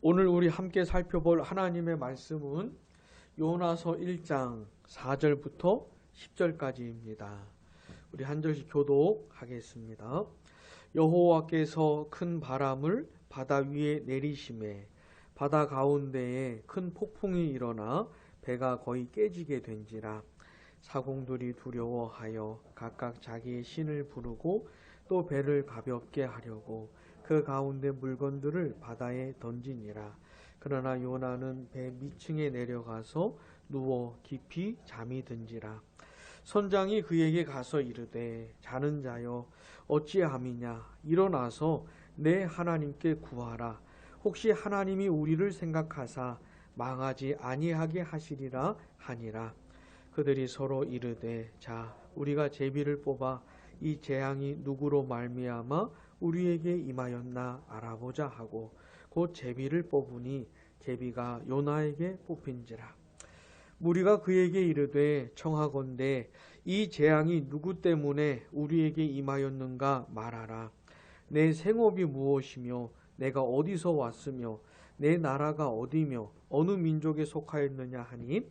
오늘 우리 함께 살펴볼 하나님의 말씀은 요나서 1장 4절부터 10절까지입니다. 우리 한 절씩 교독하겠습니다. 여호와께서 큰 바람을 바다 위에 내리심에 바다 가운데에 큰 폭풍이 일어나 배가 거의 깨지게 된지라. 사공들이 두려워하여 각각 자기의 신을 부르고 또 배를 가볍게 하려고 그 가운데 물건들을 바다에 던지니라. 그러나 요나는 배 밑층에 내려가서 누워 깊이 잠이 든지라. 선장이 그에게 가서 이르되 자는 자여 어찌함이냐. 일어나서 내 하나님께 구하라. 혹시 하나님이 우리를 생각하사 망하지 아니하게 하시리라 하니라. 그들이 서로 이르되 자 우리가 제비를 뽑아 이 재앙이 누구로 말미암아 우리에게 임하였나 알아보자 하고 곧 제비를 뽑으니 제비가 요나에게 뽑힌지라. 무리가 그에게 이르되 청하건대 이 재앙이 누구 때문에 우리에게 임하였는가 말하라. 내 생업이 무엇이며 내가 어디서 왔으며 내 나라가 어디며 어느 민족에 속하였느냐 하니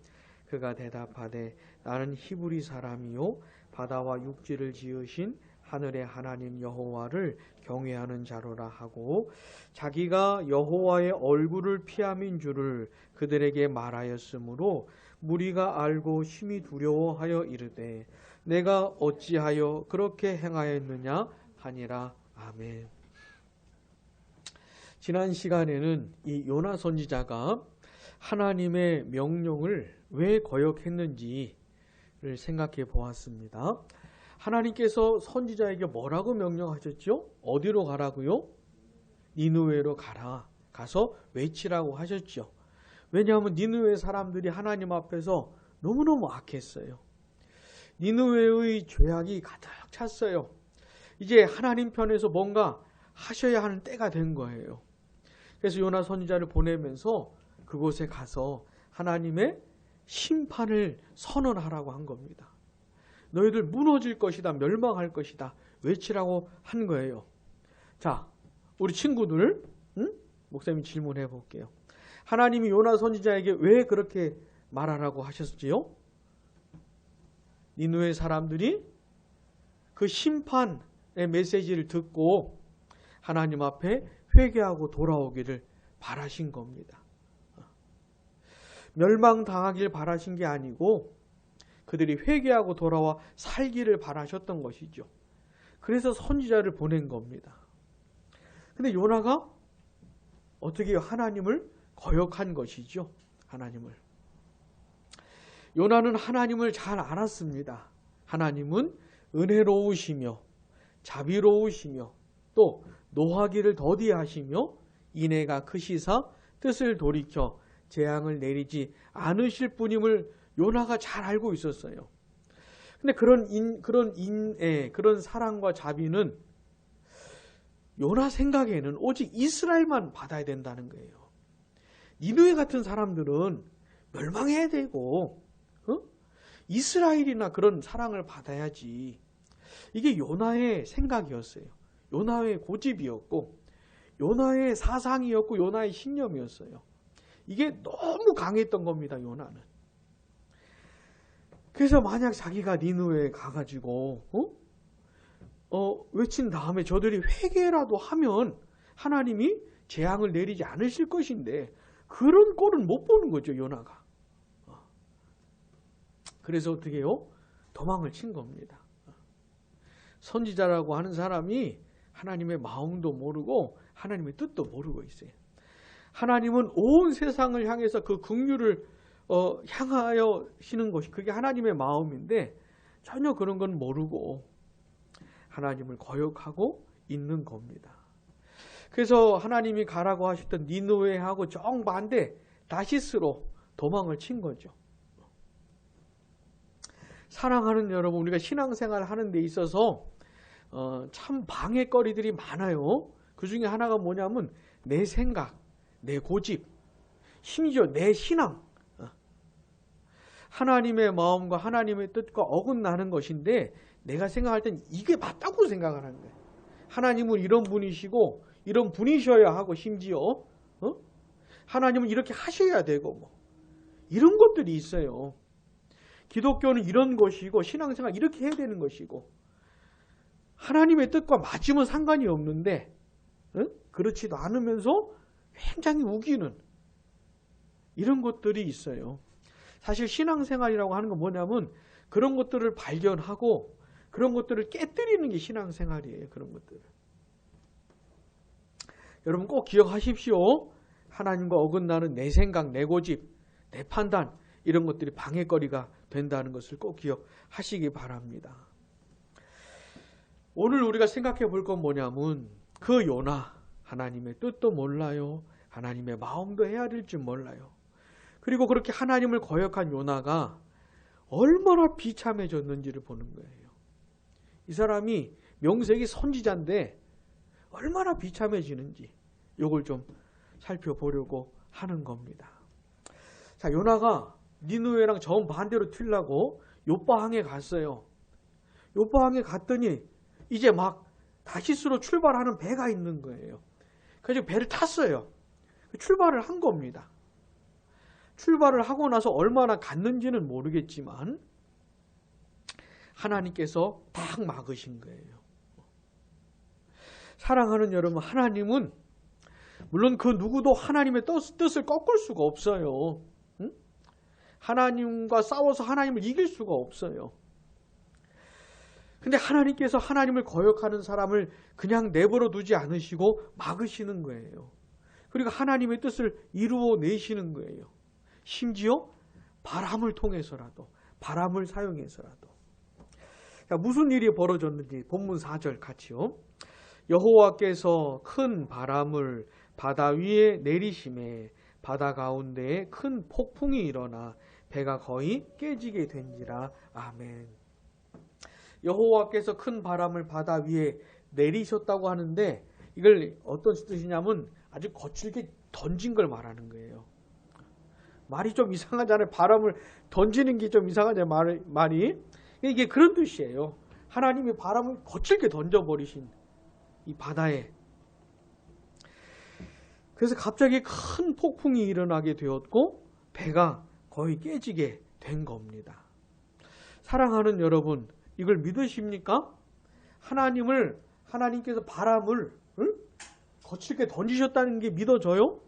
그가 대답하되 나는 히브리 사람이요 바다와 육지를 지으신 하늘의 하나님 여호와를 경외하는 자로라 하고 자기가 여호와의 얼굴을 피함인 줄을 그들에게 말하였으므로 무리가 알고 심히 두려워하여 이르되 내가 어찌하여 그렇게 행하였느냐 하니라. 아멘. 지난 시간에는 이 요나 선지자가 하나님의 명령을 왜 거역했는지를 생각해 보았습니다. 하나님께서 선지자에게 뭐라고 명령하셨죠? 어디로 가라고요? 니느웨로 가라. 가서 외치라고 하셨죠. 왜냐하면 니느웨 사람들이 하나님 앞에서 너무너무 악했어요. 니느웨의 죄악이 가득 찼어요. 이제 하나님 편에서 뭔가 하셔야 하는 때가 된 거예요. 그래서 요나 선지자를 보내면서 그곳에 가서 하나님의 심판을 선언하라고 한 겁니다. 너희들 무너질 것이다, 멸망할 것이다 외치라고 한 거예요. 자, 우리 친구들, 목사님이 질문해 볼게요. 하나님이 요나 선지자에게 왜 그렇게 말하라고 하셨지요? 니느웨 사람들이 그 심판의 메시지를 듣고 하나님 앞에 회개하고 돌아오기를 바라신 겁니다. 멸망당하길 바라신 게 아니고 그들이 회개하고 돌아와 살기를 바라셨던 것이죠. 그래서 선지자를 보낸 겁니다. 근데 요나가 어떻게 하나님을 거역한 것이죠. 하나님을. 요나는 하나님을 잘 알았습니다. 하나님은 은혜로우시며 자비로우시며 또 노하기를 더디하시며 인애가 크시사 뜻을 돌이켜 재앙을 내리지 않으실 분임을 요나가 잘 알고 있었어요. 근데 그런 인애, 그런 사랑과 자비는 요나 생각에는 오직 이스라엘만 받아야 된다는 거예요. 니느웨 같은 사람들은 멸망해야 되고, 이스라엘이나 그런 사랑을 받아야지. 이게 요나의 생각이었어요. 요나의 고집이었고, 요나의 사상이었고, 요나의 신념이었어요. 이게 너무 강했던 겁니다, 요나는. 그래서 만약 자기가 니느웨에 가가지고 외친 다음에 저들이 회개라도 하면 하나님이 재앙을 내리지 않으실 것인데 그런 꼴은 못 보는 거죠, 요나가. 그래서 어떻게 해요? 도망을 친 겁니다. 선지자라고 하는 사람이 하나님의 마음도 모르고 하나님의 뜻도 모르고 있어요. 하나님은 온 세상을 향해서 그 긍휼을 향하여 시는 것이 그게 하나님의 마음인데 전혀 그런 건 모르고 하나님을 거역하고 있는 겁니다. 그래서 하나님이 가라고 하셨던 니느웨하고 정반대 다시스로 도망을 친 거죠. 사랑하는 여러분, 우리가 신앙생활 하는 데 있어서 참 방해거리들이 많아요. 그 중에 하나가 뭐냐면 내 생각, 내 고집, 심지어 내 신앙, 하나님의 마음과 하나님의 뜻과 어긋나는 것인데 내가 생각할 땐 이게 맞다고 생각하는 거예요. 하나님은 이런 분이시고 이런 분이셔야 하고 심지어 하나님은 이렇게 하셔야 되고 뭐 이런 것들이 있어요. 기독교는 이런 것이고 신앙생활 이렇게 해야 되는 것이고 하나님의 뜻과 맞으면 상관이 없는데 그렇지도 않으면서 굉장히 우기는 이런 것들이 있어요. 사실 신앙생활이라고 하는 건 뭐냐면 그런 것들을 발견하고 그런 것들을 깨뜨리는 게 신앙생활이에요. 그런 것들을. 여러분 꼭 기억하십시오. 하나님과 어긋나는 내 생각, 내 고집, 내 판단 이런 것들이 방해거리가 된다는 것을 꼭 기억하시기 바랍니다. 오늘 우리가 생각해 볼 건 뭐냐면 그 요나 하나님의 뜻도 몰라요. 하나님의 마음도 헤아릴 줄 몰라요. 그리고 그렇게 하나님을 거역한 요나가 얼마나 비참해졌는지를 보는 거예요. 이 사람이 명색이 선지자인데 얼마나 비참해지는지 이걸 좀 살펴보려고 하는 겁니다. 자, 요나가 니느웨랑 정반대로 튀려고 요바항에 갔어요. 요바항에 갔더니 이제 막 다시스로 출발하는 배가 있는 거예요. 그래서 배를 탔어요. 출발을 한 겁니다. 출발을 하고 나서 얼마나 갔는지는 모르겠지만 하나님께서 딱 막으신 거예요. 사랑하는 여러분, 하나님은 물론 그 누구도 하나님의 뜻을 꺾을 수가 없어요. 응? 하나님과 싸워서 하나님을 이길 수가 없어요. 근데 하나님께서 하나님을 거역하는 사람을 그냥 내버려 두지 않으시고 막으시는 거예요. 그리고 하나님의 뜻을 이루어내시는 거예요. 심지어 바람을 통해서라도, 바람을 사용해서라도. 자, 무슨 일이 벌어졌는지 본문 4절 같이요. 여호와께서 큰 바람을 바다 위에 내리심에 바다 가운데에 큰 폭풍이 일어나 배가 거의 깨지게 된지라. 아멘. 여호와께서 큰 바람을 바다 위에 내리셨다고 하는데 이걸 어떤 뜻이냐면 아주 거칠게 던진 걸 말하는 거예요. 말이 좀 이상하잖아요. 바람을 던지는 게 좀 이상하잖아요. 말이. 이게 그런 뜻이에요. 하나님이 바람을 거칠게 던져버리신 이 바다에. 그래서 갑자기 큰 폭풍이 일어나게 되었고 배가 거의 깨지게 된 겁니다. 사랑하는 여러분, 이걸 믿으십니까? 하나님께서 바람을 거칠게 던지셨다는 게 믿어져요?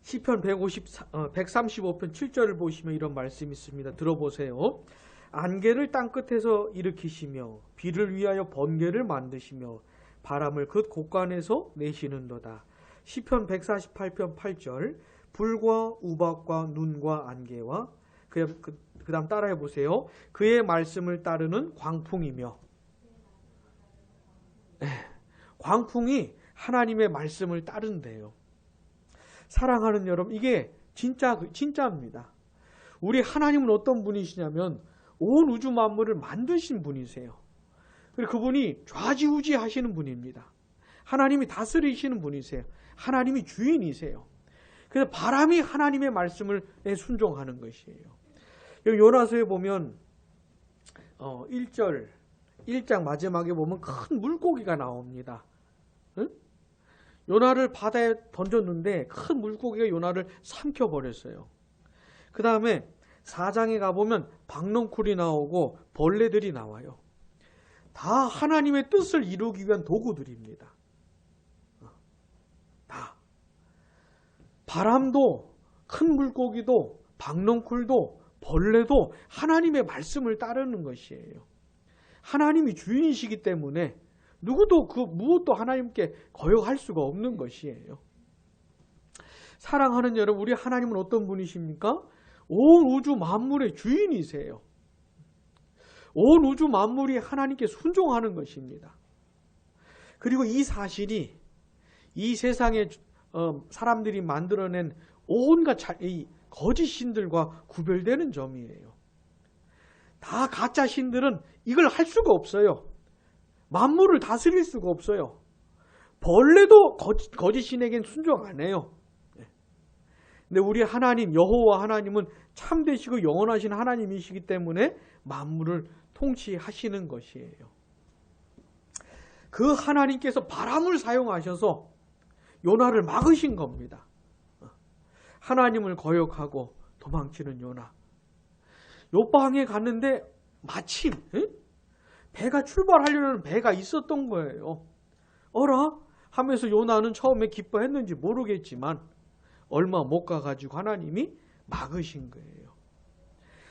시편 135편 7절을 보시면 이런 말씀이 있습니다. 들어보세요. 안개를 땅끝에서 일으키시며 비를 위하여 번개를 만드시며 바람을 그 곳간에서 내시는도다. 시편 148편 8절 불과 우박과 눈과 안개와 그 다음 따라해 보세요. 그의 말씀을 따르는 광풍이며. 광풍이 하나님의 말씀을 따른대요. 사랑하는 여러분, 이게 진짜입니다. 우리 하나님은 어떤 분이시냐면 온 우주 만물을 만드신 분이세요. 그리고 그분이 좌지우지 하시는 분입니다. 하나님이 다스리시는 분이세요. 하나님이 주인이세요. 그래서 바람이 하나님의 말씀을 순종하는 것이에요. 여기 요나서에 보면 1장 마지막에 보면 큰 물고기가 나옵니다. 응? 요나를 바다에 던졌는데 큰 물고기가 요나를 삼켜버렸어요. 그 다음에 4장에 가보면 박넝쿨이 나오고 벌레들이 나와요. 다 하나님의 뜻을 이루기 위한 도구들입니다. 다. 바람도 큰 물고기도 박넝쿨도 벌레도 하나님의 말씀을 따르는 것이에요. 하나님이 주인이시기 때문에 누구도 무엇도 하나님께 거역할 수가 없는 것이에요. 사랑하는 여러분, 우리 하나님은 어떤 분이십니까? 온 우주 만물의 주인이세요. 온 우주 만물이 하나님께 순종하는 것입니다. 그리고 이 사실이 이 세상에 사람들이 만들어낸 온갖 거짓 신들과 구별되는 점이에요. 다 가짜 신들은 이걸 할 수가 없어요. 만물을 다스릴 수가 없어요. 벌레도 거짓 신에겐 순종 안 해요. 근데 우리 하나님, 여호와 하나님은 참되시고 영원하신 하나님이시기 때문에 만물을 통치하시는 것이에요. 그 하나님께서 바람을 사용하셔서 요나를 막으신 겁니다. 하나님을 거역하고 도망치는 요나. 요방에 갔는데 마침 배가 출발하려는 배가 있었던 거예요. 어라? 하면서 요나는 처음에 기뻐했는지 모르겠지만 얼마 못 가가지고 하나님이 막으신 거예요.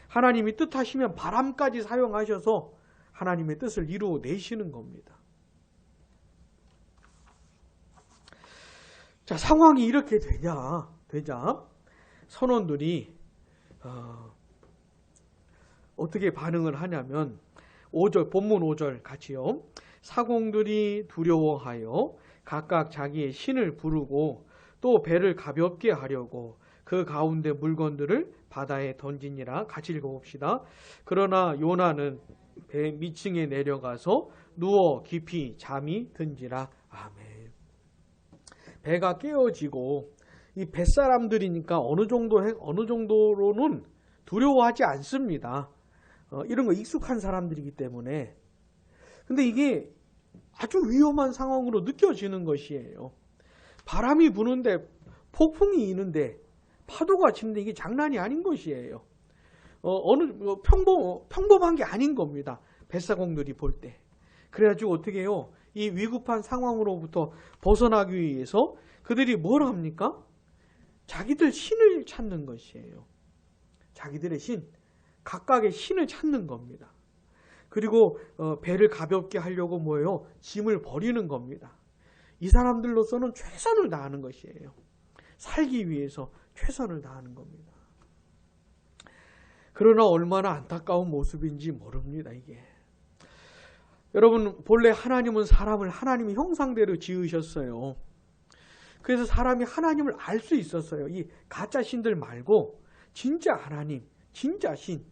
하나님이 뜻하시면 바람까지 사용하셔서 하나님의 뜻을 이루어내시는 겁니다. 자, 상황이 이렇게 되자 선원들이 어떻게 반응을 하냐면 5절, 본문 5절 같이요. 사공들이 두려워하여 각각 자기의 신을 부르고 또 배를 가볍게 하려고 그 가운데 물건들을 바다에 던지니라. 같이 읽어봅시다. 그러나 요나는 배 밑층에 내려가서 누워 깊이 잠이 든지라. 아멘. 배가 깨어지고 이 뱃사람들이니까 어느 정도로는 두려워하지 않습니다. 이런 거 익숙한 사람들이기 때문에. 근데 이게 아주 위험한 상황으로 느껴지는 것이에요. 바람이 부는데 폭풍이 있는데 파도가 치는데 이게 장난이 아닌 것이에요. 평범한 게 아닌 겁니다. 뱃사공들이 볼 때. 그래가지고 어떻게 해요? 이 위급한 상황으로부터 벗어나기 위해서 그들이 뭘 합니까? 자기들 신을 찾는 것이에요. 자기들의 신, 각각의 신을 찾는 겁니다. 그리고 배를 가볍게 하려고 뭐예요? 짐을 버리는 겁니다. 이 사람들로서는 최선을 다하는 것이에요. 살기 위해서 최선을 다하는 겁니다. 그러나 얼마나 안타까운 모습인지 모릅니다, 이게. 여러분, 본래 하나님은 사람을 하나님의 형상대로 지으셨어요. 그래서 사람이 하나님을 알 수 있었어요. 이 가짜 신들 말고 진짜 하나님, 진짜 신,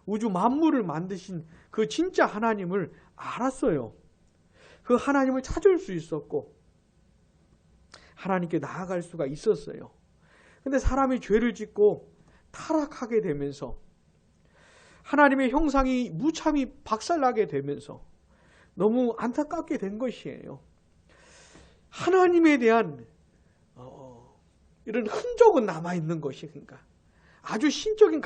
우주 만물을 만드신 그 진짜 하나님을 알았어요. 그 하나님을 찾을 수 있었고 하나님께 나아갈 수가 있었어요. 근데 사람이 죄를 짓고 타락하게 되면서 하나님의 형상이 무참히 박살나게 되면서 너무 안타깝게 된 것이에요. 하나님에 대한 이런 흔적은 남아있는 것이, 그러니까 아주 신적인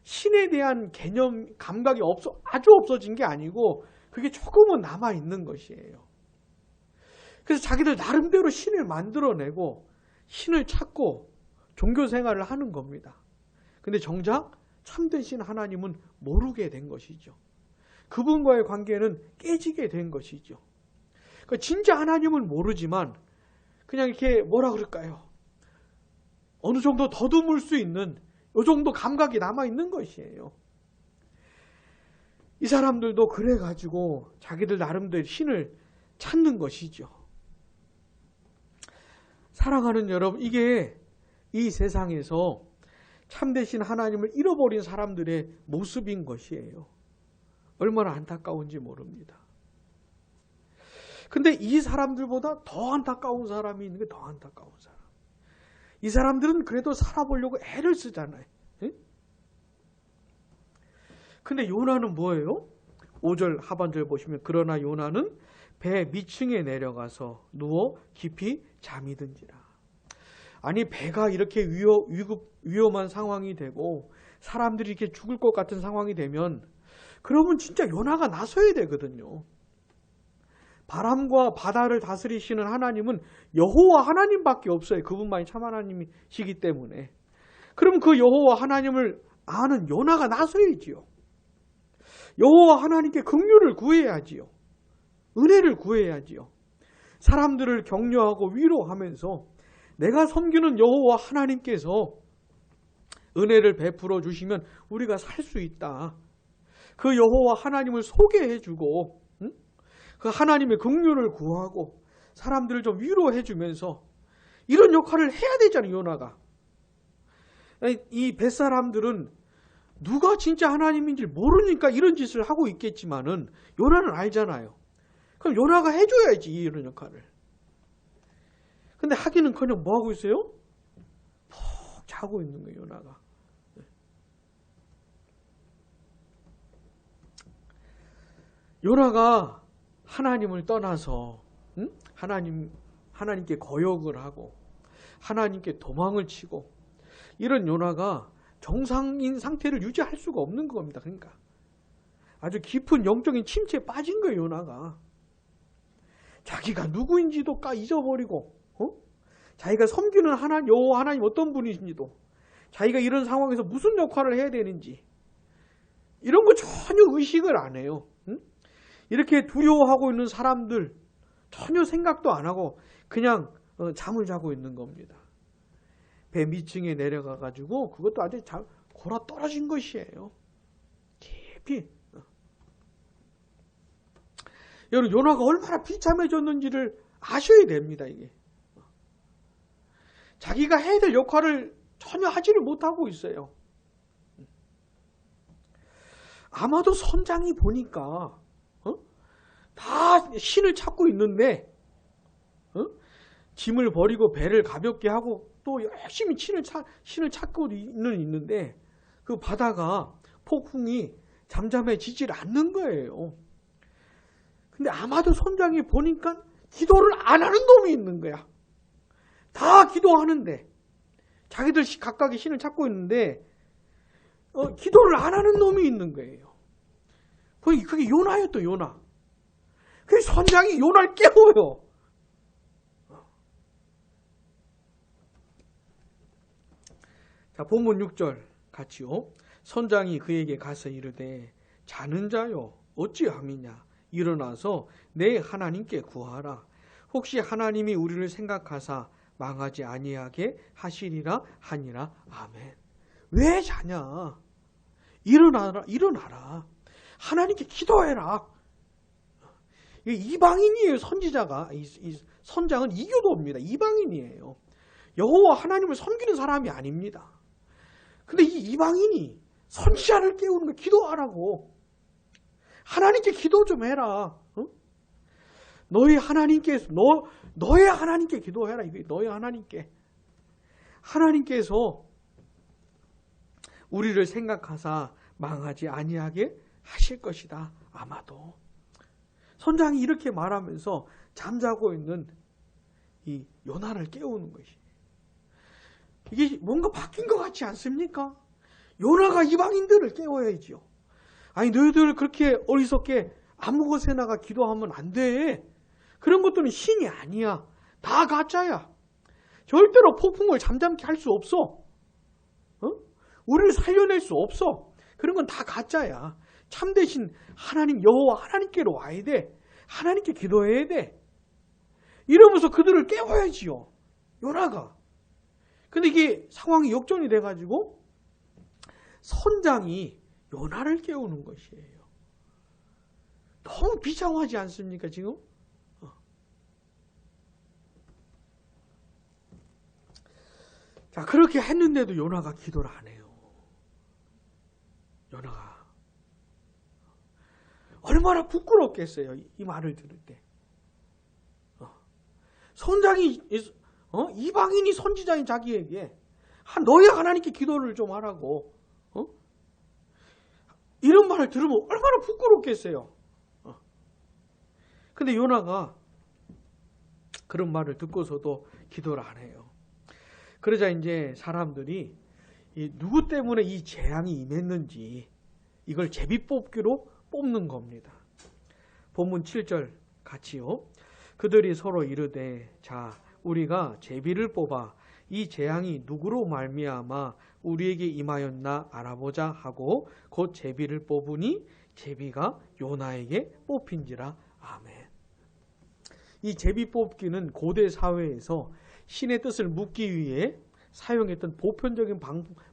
신에 대한 개념, 감각이 아주 없어진 게 아니고 그게 조금은 남아있는 것이에요. 그래서 자기들 나름대로 신을 만들어내고 신을 찾고 종교 생활을 하는 겁니다. 근데 정작 참된 신 하나님은 모르게 된 것이죠. 그분과의 관계는 깨지게 된 것이죠. 그러니까 진짜 하나님은 모르지만 그냥 이렇게 뭐라 그럴까요? 어느 정도 더듬을 수 있는 이 정도 감각이 남아있는 것이에요. 이 사람들도 그래가지고 자기들 나름대로 신을 찾는 것이죠. 사랑하는 여러분, 이게 이 세상에서 참되신 하나님을 잃어버린 사람들의 모습인 것이에요. 얼마나 안타까운지 모릅니다. 근데 이 사람들보다 더 안타까운 사람이 있는 게 더 안타까운 사람. 이 사람들은 그래도 살아보려고 애를 쓰잖아요. 근데 요나는 뭐예요? 5절 하반절 보시면 그러나 요나는 배 밑층에 내려가서 누워 깊이 잠이 든지라. 아니, 배가 이렇게 위험한 상황이 되고 사람들이 이렇게 죽을 것 같은 상황이 되면 그러면 진짜 요나가 나서야 되거든요. 바람과 바다를 다스리시는 하나님은 여호와 하나님밖에 없어요. 그분만이 참 하나님이시기 때문에. 그럼 그 여호와 하나님을 아는 요나가 나서야지요. 여호와 하나님께 긍휼을 구해야지요. 은혜를 구해야지요. 사람들을 격려하고 위로하면서 내가 섬기는 여호와 하나님께서 은혜를 베풀어 주시면 우리가 살 수 있다. 그 여호와 하나님을 소개해주고 그 하나님의 긍휼을 구하고 사람들을 좀 위로해주면서 이런 역할을 해야 되잖아요. 요나가. 이 뱃사람들은 누가 진짜 하나님인지 모르니까 이런 짓을 하고 있겠지만은 요나는 알잖아요. 그럼 요나가 해줘야지 이런 역할을. 근데 하기는커녕 뭐 하고 있어요? 푹 자고 있는 거예요. 요나가. 요나가 하나님을 떠나서 하나님께 거역을 하고 하나님께 도망을 치고 이런 요나가 정상인 상태를 유지할 수가 없는 겁니다. 그러니까 아주 깊은 영적인 침체에 빠진 거예요. 요나가 자기가 누구인지도 잊어버리고 자기가 섬기는 여호와 하나님 어떤 분이신지도 자기가 이런 상황에서 무슨 역할을 해야 되는지 이런 거 전혀 의식을 안 해요. 이렇게 두려워하고 있는 사람들 전혀 생각도 안 하고 그냥 잠을 자고 있는 겁니다. 배 밑층에 내려가 가지고 그것도 아주 골아 떨어진 것이에요. 깊이. 여러분 요나가 얼마나 비참해졌는지를 아셔야 됩니다. 이게 자기가 해야 될 역할을 전혀 하지를 못하고 있어요. 아마도 선장이 보니까 다 신을 찾고 있는데 짐을 버리고 배를 가볍게 하고 또 열심히 신을 찾고 있는데 그 바다가 폭풍이 잠잠해지질 않는 거예요. 근데 아마도 선장이 보니까 기도를 안 하는 놈이 있는 거야. 다 기도하는데 자기들 각각의 신을 찾고 있는데 기도를 안 하는 놈이 있는 거예요. 그게 요나였던 요나. 그 선장이 요나를 깨워요. 자, 본문 6절 같이요. 선장이 그에게 가서 이르되 자는 자여 어찌함이냐 일어나서 내 하나님께 구하라. 혹시 하나님이 우리를 생각하사 망하지 아니하게 하시리라 하니라. 아멘. 왜 자냐? 일어나라. 하나님께 기도해라. 이방인이에요. 선지자가. 이 선장은 이교도입니다. 이방인이에요. 여호와 하나님을 섬기는 사람이 아닙니다. 근데 이 이방인이 선지자를 깨우는 거 기도하라고. 하나님께 기도 좀 해라. 너의 하나님께 기도해라. 너의 하나님께. 하나님께서 우리를 생각하사 망하지 아니하게 하실 것이다. 아마도. 선장이 이렇게 말하면서 잠자고 있는 이 요나를 깨우는 것이. 이게 뭔가 바뀐 것 같지 않습니까? 요나가 이방인들을 깨워야지요. 아니 너희들 그렇게 어리석게 아무 곳에나가 기도하면 안 돼. 그런 것들은 신이 아니야. 다 가짜야. 절대로 폭풍을 잠잠케 할 수 없어. 우리를 살려낼 수 없어. 그런 건 다 가짜야. 참되신 하나님 여호와 하나님께로 와야 돼. 하나님께 기도해야 돼. 이러면서 그들을 깨워야지요. 요나가. 근데 이게 상황이 역전이 돼가지고 선장이 요나를 깨우는 것이에요. 너무 비참하지 않습니까 지금? 자, 그렇게 했는데도 요나가 기도를 안 해요. 요나가 얼마나 부끄럽겠어요. 이 말을 들을 때. 선장이 이방인이 선지자인 자기에게 너희 하나님께 기도를 좀 하라고 이런 말을 들으면 얼마나 부끄럽겠어요. 근데 요나가 그런 말을 듣고서도 기도를 안 해요. 그러자 이제 사람들이 누구 때문에 이 재앙이 임했는지 이걸 제비뽑기로 뽑는 겁니다. 본문 7절 같이요. 그들이 서로 이르되 자 우리가 제비를 뽑아 이 재앙이 누구로 말미암아 우리에게 임하였나 알아보자 하고 곧 제비를 뽑으니 제비가 요나에게 뽑힌지라. 아멘. 이 제비 뽑기는 고대 사회에서 신의 뜻을 묻기 위해 사용했던 보편적인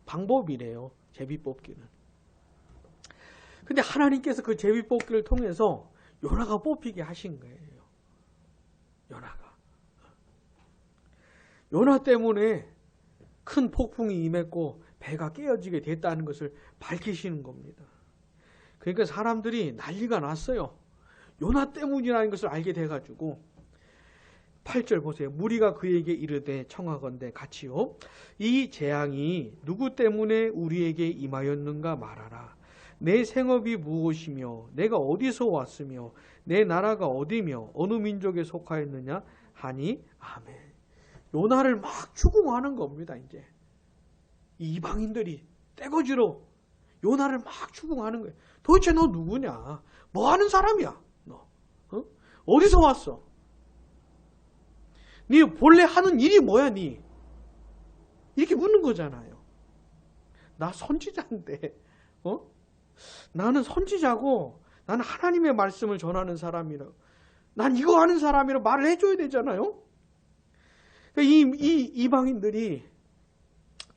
방법이래요. 제비 뽑기는. 근데 하나님께서 그 제비 뽑기를 통해서 요나가 뽑히게 하신 거예요. 요나가. 요나 때문에 큰 폭풍이 임했고 배가 깨어지게 됐다는 것을 밝히시는 겁니다. 그러니까 사람들이 난리가 났어요. 요나 때문이라는 것을 알게 돼가지고 8절 보세요. 무리가 그에게 이르되 청하건대 같이요. 이 재앙이 누구 때문에 우리에게 임하였는가 말하라. 내 생업이 무엇이며 내가 어디서 왔으며 내 나라가 어디며 어느 민족에 속하였느냐 하니 아멘. 요나를 막 추궁하는 겁니다. 이제 이 이방인들이 떼거지로 요나를 막 추궁하는 거예요. 도대체 너 누구냐? 뭐 하는 사람이야? 너 어디서 왔어? 네 본래 하는 일이 뭐야? 네 이렇게 묻는 거잖아요. 나 선지자인데 나는 선지자고 나는 하나님의 말씀을 전하는 사람이라고 난 이거 하는 사람이라고 말을 해줘야 되잖아요. 이 이방인들이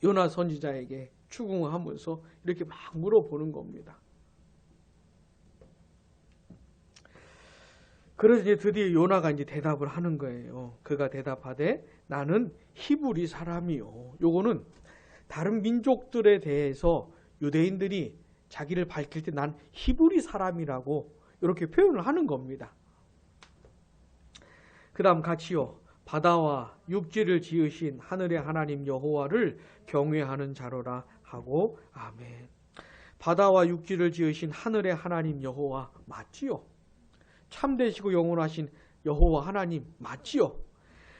요나 선지자에게 추궁하면서 이렇게 막 물어보는 겁니다. 그래서 이제 드디어 요나가 이제 대답을 하는 거예요. 그가 대답하되 나는 히브리 사람이요. 요거는 다른 민족들에 대해서 유대인들이 자기를 밝힐 때 난 히브리 사람이라고 이렇게 표현을 하는 겁니다. 그 다음 같이요. 바다와 육지를 지으신 하늘의 하나님 여호와를 경외하는 자로라 하고 아멘. 바다와 육지를 지으신 하늘의 하나님 여호와 맞지요? 참되시고 영원하신 여호와 하나님 맞지요?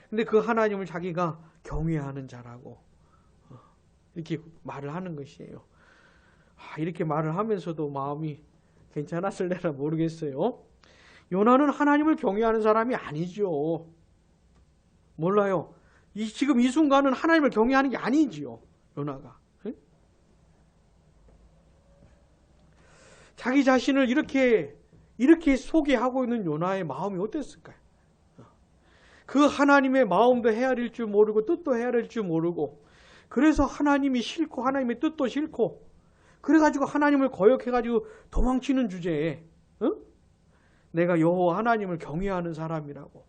근데 그 하나님을 자기가 경외하는 자라고 이렇게 말을 하는 것이에요. 이렇게 말을 하면서도 마음이 괜찮았을래나 모르겠어요. 요나는 하나님을 경외하는 사람이 아니죠. 몰라요. 지금 이 순간은 하나님을 경외하는 게 아니지요. 요나가. 자기 자신을 이렇게 소개하고 있는 요나의 마음이 어땠을까요? 그 하나님의 마음도 헤아릴 줄 모르고 뜻도 헤아릴 줄 모르고 그래서 하나님이 싫고 하나님의 뜻도 싫고 그래가지고 하나님을 거역해가지고 도망치는 주제에 내가 여호와 하나님을 경외하는 사람이라고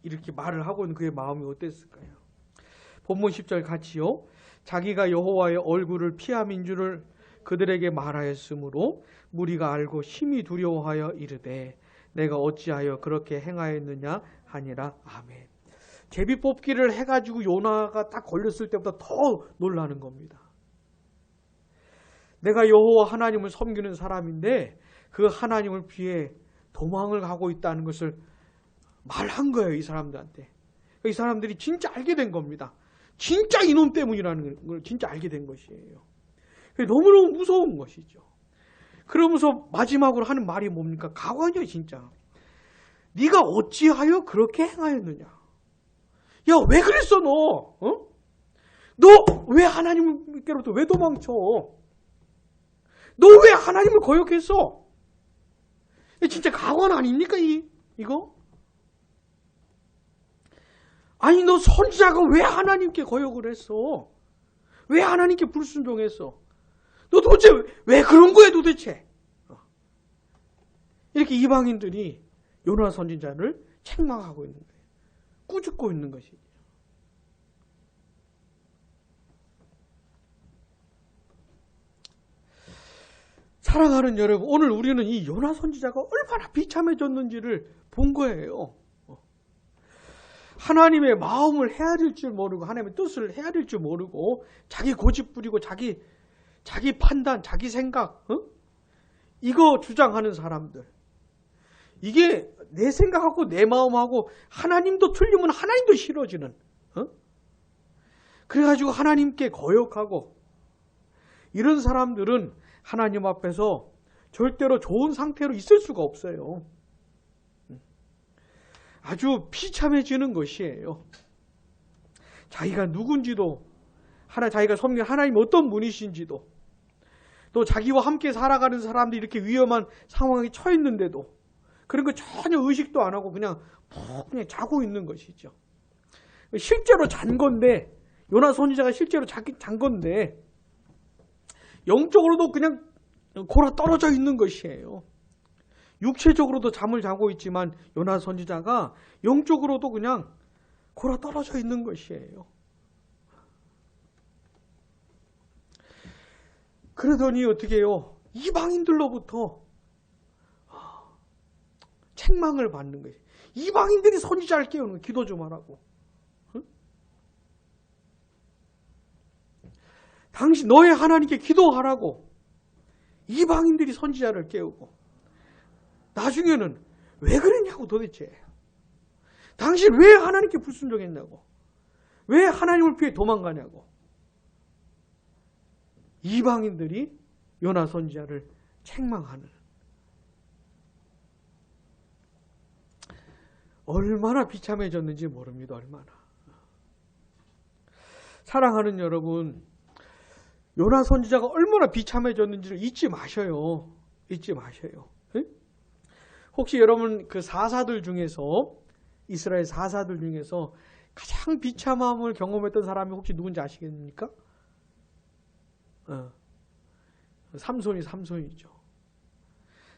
이렇게 말을 하고 있는 그의 마음이 어땠을까요? 본문 10절 같이요. 자기가 여호와의 얼굴을 피함인 줄을 그들에게 말하였으므로 무리가 알고 심히 두려워하여 이르되 내가 어찌하여 그렇게 행하였느냐 하니라. 아멘. 제비 뽑기를 해가지고 요나가 딱 걸렸을 때보다 더 놀라는 겁니다. 내가 여호와 하나님을 섬기는 사람인데 그 하나님을 피해 도망을 가고 있다는 것을 말한 거예요. 이 사람들한테. 이 사람들이 진짜 알게 된 겁니다. 진짜 이놈 때문이라는 걸 진짜 알게 된 것이에요. 너무너무 무서운 것이죠. 그러면서 마지막으로 하는 말이 뭡니까? 가관이에요 진짜. 네가 어찌하여 그렇게 행하였느냐. 야, 왜 그랬어 너? 너 왜 하나님께로부터 왜 도망쳐? 너 왜 하나님을 거역했어? 진짜 가관 아닙니까 이거? 아니 너 선지자가 왜 하나님께 거역을 했어? 왜 하나님께 불순종했어? 너 도대체 왜 그런 거야 도대체? 이렇게 이방인들이 요나 선지자를 책망하고 있는 거예요. 꾸짖고 있는 것이죠. 사랑하는 여러분, 오늘 우리는 이 요나 선지자가 얼마나 비참해졌는지를 본 거예요. 하나님의 마음을 헤아릴 줄 모르고 하나님의 뜻을 헤아릴 줄 모르고 자기 고집 부리고 자기 판단, 자기 생각 이거 주장하는 사람들. 이게 내 생각하고 내 마음하고 하나님도 틀리면 하나님도 싫어지는 그래가지고 하나님께 거역하고 이런 사람들은 하나님 앞에서 절대로 좋은 상태로 있을 수가 없어요. 아주 비참해지는 것이에요. 자기가 누군지도 자기가 섬기는 하나님이 어떤 분이신지도 또 자기와 함께 살아가는 사람들이 이렇게 위험한 상황에 처해 있는데도 그런 거 전혀 의식도 안 하고 그냥 자고 있는 것이죠. 실제로 잔 건데 요나 선지자가 실제로 잔 건데 영적으로도 그냥 골아 떨어져 있는 것이에요. 육체적으로도 잠을 자고 있지만 요나 선지자가 영적으로도 그냥 골아 떨어져 있는 것이에요. 그러더니 어떻게 해요? 이방인들로부터 책망을 받는 거예요. 이방인들이 선지자를 깨우는 기도 좀 하라고. 당신 너의 하나님께 기도하라고 이방인들이 선지자를 깨우고, 나중에는 왜 그랬냐고 도대체. 당신 왜 하나님께 불순종했냐고. 왜 하나님을 피해 도망가냐고. 이방인들이 요나 선지자를 책망하는, 얼마나 비참해졌는지 모릅니다. 얼마나. 사랑하는 여러분, 요나 선지자가 얼마나 비참해졌는지를 잊지 마셔요. 잊지 마셔요. 혹시 여러분 그 사사들 중에서, 이스라엘 사사들 중에서 가장 비참함을 경험했던 사람이 혹시 누군지 아시겠습니까? 삼손이죠.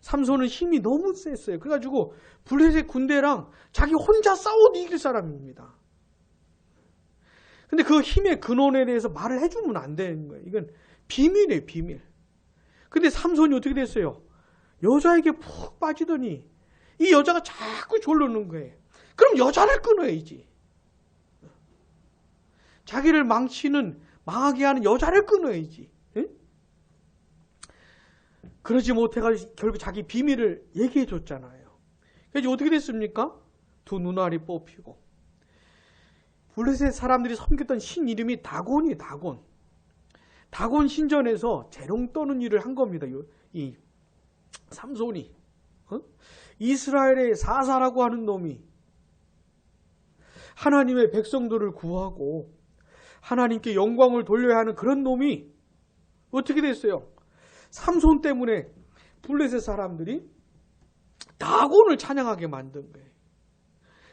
삼손은 힘이 너무 셌어요. 그래가지고 블레셋 군대랑 자기 혼자 싸워도 이길 사람입니다. 근데 그 힘의 근원에 대해서 말을 해주면 안 되는 거예요. 이건 비밀이에요, 비밀. 근데 삼손이 어떻게 됐어요? 여자에게 푹 빠지더니 이 여자가 자꾸 졸르는 거예요. 그럼 여자를 끊어야지. 자기를 망하게 하는 여자를 끊어야지. 응? 그러지 못해가지고 결국 자기 비밀을 얘기해 줬잖아요. 그래서 어떻게 됐습니까? 두 눈알이 뽑히고. 블레셋 사람들이 섬겼던 신 이름이 다곤이에요. 다곤. 다곤 신전에서 재롱 떠는 일을 한 겁니다. 이 삼손이. 이스라엘의 사사라고 하는 놈이 하나님의 백성들을 구하고 하나님께 영광을 돌려야 하는 그런 놈이 어떻게 됐어요? 삼손 때문에 블레셋 사람들이 다곤을 찬양하게 만든 거예요.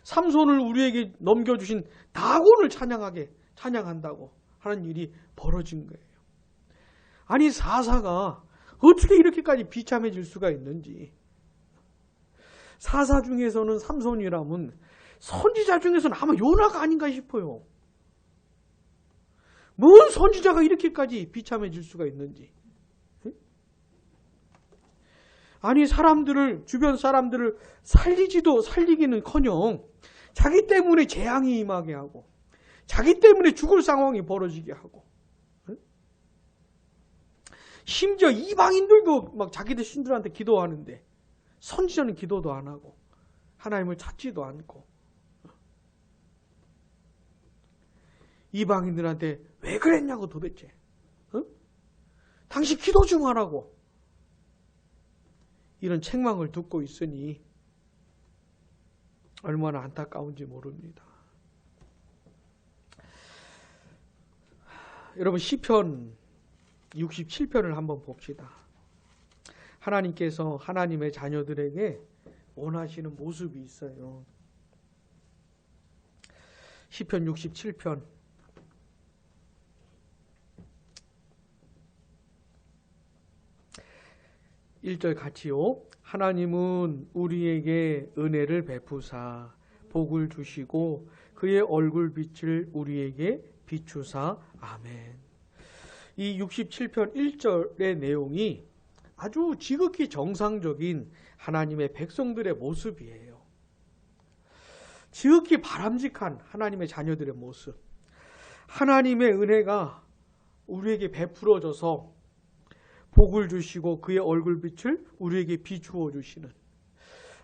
삼손을 우리에게 넘겨주신 다곤을 찬양한다고 하는 일이 벌어진 거예요. 아니, 사사가 어떻게 이렇게까지 비참해질 수가 있는지. 사사 중에서는 삼손이라면 선지자 중에서는 아마 요나가 아닌가 싶어요. 뭔 선지자가 이렇게까지 비참해질 수가 있는지. 아니, 주변 사람들을 살리기는커녕 자기 때문에 재앙이 임하게 하고, 자기 때문에 죽을 상황이 벌어지게 하고, 심지어 이방인들도 막 자기들 신들한테 기도하는데 선지자는 기도도 안 하고 하나님을 찾지도 않고, 이방인들한테 왜 그랬냐고 도대체. 당신 기도 좀 하라고. 이런 책망을 듣고 있으니 얼마나 안타까운지 모릅니다. 여러분, 시편 67편을 한번 봅시다. 하나님께서 하나님의 자녀들에게 원하시는 모습이 있어요. 시편 67편 1절 같이요. 하나님은 우리에게 은혜를 베푸사 복을 주시고 그의 얼굴빛을 우리에게 비추사. 아멘. 이 67편 1절의 내용이 아주 지극히 정상적인 하나님의 백성들의 모습이에요. 지극히 바람직한 하나님의 자녀들의 모습. 하나님의 은혜가 우리에게 베풀어져서 복을 주시고 그의 얼굴빛을 우리에게 비추어 주시는,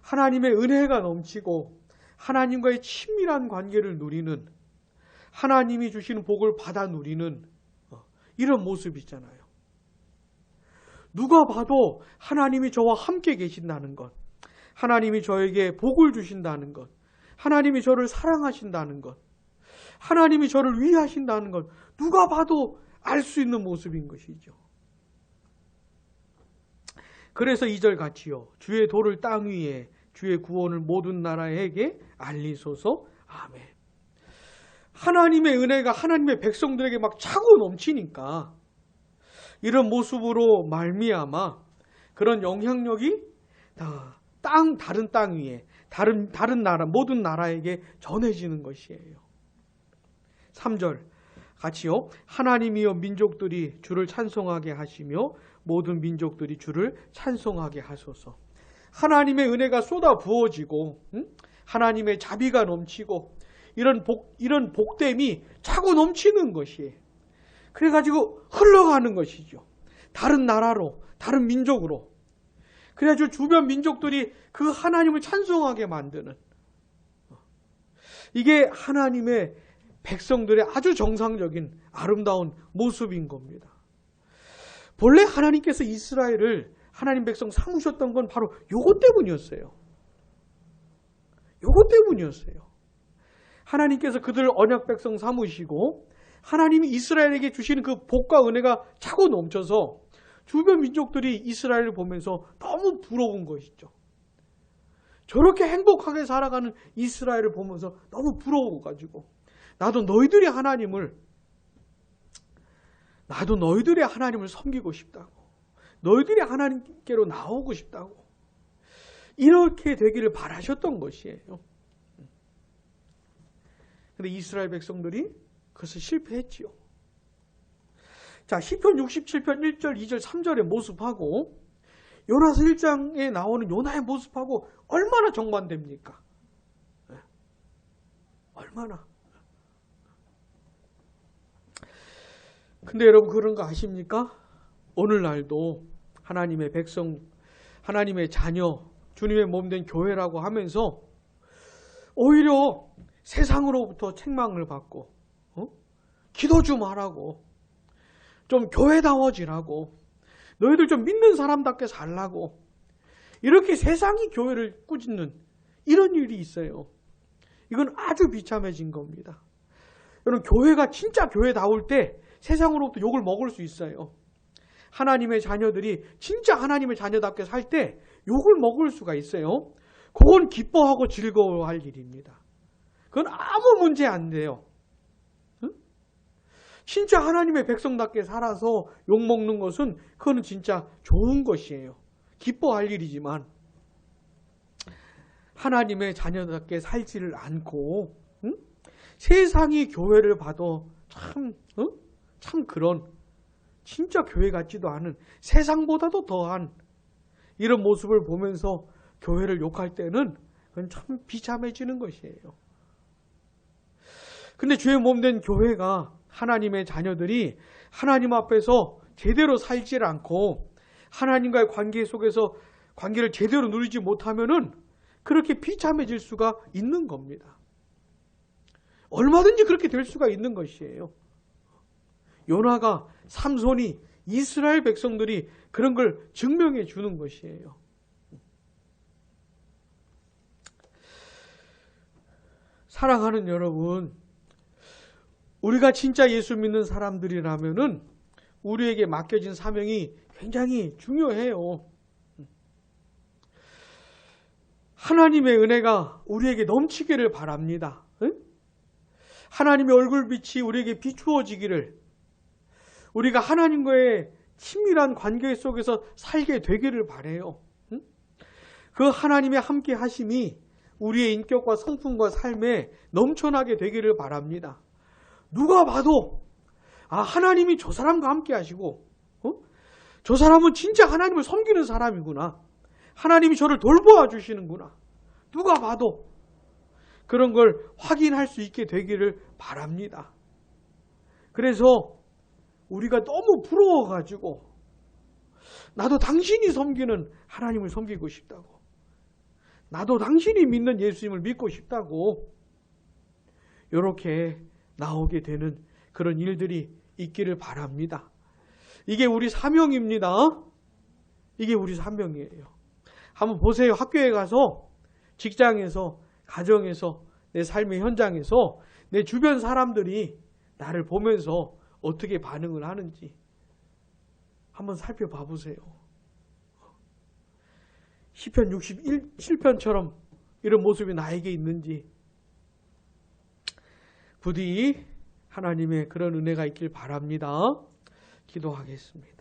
하나님의 은혜가 넘치고 하나님과의 친밀한 관계를 누리는, 하나님이 주시는 복을 받아 누리는 이런 모습이잖아요. 누가 봐도 하나님이 저와 함께 계신다는 것, 하나님이 저에게 복을 주신다는 것, 하나님이 저를 사랑하신다는 것, 하나님이 저를 위하신다는 것, 누가 봐도 알 수 있는 모습인 것이죠. 그래서 2절 같이요. 주의 도를 땅 위에, 주의 구원을 모든 나라에게 알리소서. 아멘. 하나님의 은혜가 하나님의 백성들에게 막 차고 넘치니까 이런 모습으로 말미암아 그런 영향력이 다른 땅 위에, 다른 나라, 모든 나라에게 전해지는 것이에요. 3절 같이요. 하나님이여 민족들이 주를 찬송하게 하시며 모든 민족들이 주를 찬송하게 하소서. 하나님의 은혜가 쏟아 부어지고 하나님의 자비가 넘치고 이런 복됨이 차고 넘치는 것이에요. 그래가지고 흘러가는 것이죠. 다른 나라로, 다른 민족으로. 그래가지고 주변 민족들이 그 하나님을 찬송하게 만드는, 이게 하나님의 백성들의 아주 정상적인 아름다운 모습인 겁니다. 본래 하나님께서 이스라엘을 하나님 백성 삼으셨던 건 바로 요것 때문이었어요. 요것 때문이었어요. 하나님께서 그들을 언약 백성 삼으시고 하나님이 이스라엘에게 주시는 그 복과 은혜가 차고 넘쳐서 주변 민족들이 이스라엘을 보면서 너무 부러운 것이죠. 저렇게 행복하게 살아가는 이스라엘을 보면서 너무 부러워가지고 나도 너희들의 하나님을 섬기고 싶다고, 너희들의 하나님께로 나오고 싶다고, 이렇게 되기를 바라셨던 것이에요. 근데 이스라엘 백성들이 그것을 실패했지요. 자, 시편 67편 1절, 2절, 3절의 모습하고 요나서 1장에 나오는 요나의 모습하고 얼마나 정반대입니까? 얼마나. 근데 여러분 그런 거 아십니까? 오늘날도 하나님의 백성, 하나님의 자녀, 주님의 몸된 교회라고 하면서 오히려 세상으로부터 책망을 받고 기도 좀 하라고, 좀 교회다워지라고, 너희들 좀 믿는 사람답게 살라고, 이렇게 세상이 교회를 꾸짖는 이런 일이 있어요. 이건 아주 비참해진 겁니다. 여러분, 교회가 진짜 교회다울 때 세상으로부터 욕을 먹을 수 있어요. 하나님의 자녀들이 진짜 하나님의 자녀답게 살 때 욕을 먹을 수가 있어요. 그건 기뻐하고 즐거워할 일입니다. 그건 아무 문제 안 돼요. 응? 진짜 하나님의 백성답게 살아서 욕먹는 것은 그거는 진짜 좋은 것이에요. 기뻐할 일이지만 하나님의 자녀답게 살지를 않고 세상이 교회를 봐도 참 그런 진짜 교회 같지도 않은 세상보다도 더한 이런 모습을 보면서 교회를 욕할 때는 그건 참 비참해지는 것이에요. 근데 주의 몸된 교회가, 하나님의 자녀들이 하나님 앞에서 제대로 살지 않고 하나님과의 관계 속에서 관계를 제대로 누리지 못하면은 그렇게 비참해질 수가 있는 겁니다. 얼마든지 그렇게 될 수가 있는 것이에요. 요나가, 삼손이, 이스라엘 백성들이 그런 걸 증명해 주는 것이에요. 사랑하는 여러분, 우리가 진짜 예수 믿는 사람들이라면은 우리에게 맡겨진 사명이 굉장히 중요해요. 하나님의 은혜가 우리에게 넘치기를 바랍니다. 하나님의 얼굴빛이 우리에게 비추어지기를, 우리가 하나님과의 친밀한 관계 속에서 살게 되기를 바라요. 그 하나님의 함께 하심이 우리의 인격과 성품과 삶에 넘쳐나게 되기를 바랍니다. 누가 봐도 하나님이 저 사람과 함께 하시고 저 사람은 진짜 하나님을 섬기는 사람이구나, 하나님이 저를 돌보아 주시는구나, 누가 봐도 그런 걸 확인할 수 있게 되기를 바랍니다. 그래서 우리가 너무 부러워가지고 나도 당신이 섬기는 하나님을 섬기고 싶다고, 나도 당신이 믿는 예수님을 믿고 싶다고 이렇게 나오게 되는 그런 일들이 있기를 바랍니다. 이게 우리 사명입니다. 이게 우리 사명이에요. 한번 보세요. 학교에 가서, 직장에서, 가정에서, 내 삶의 현장에서 내 주변 사람들이 나를 보면서 어떻게 반응을 하는지 한번 살펴봐 보세요. 시편 67편처럼 이런 모습이 나에게 있는지, 부디 하나님의 그런 은혜가 있길 바랍니다. 기도하겠습니다.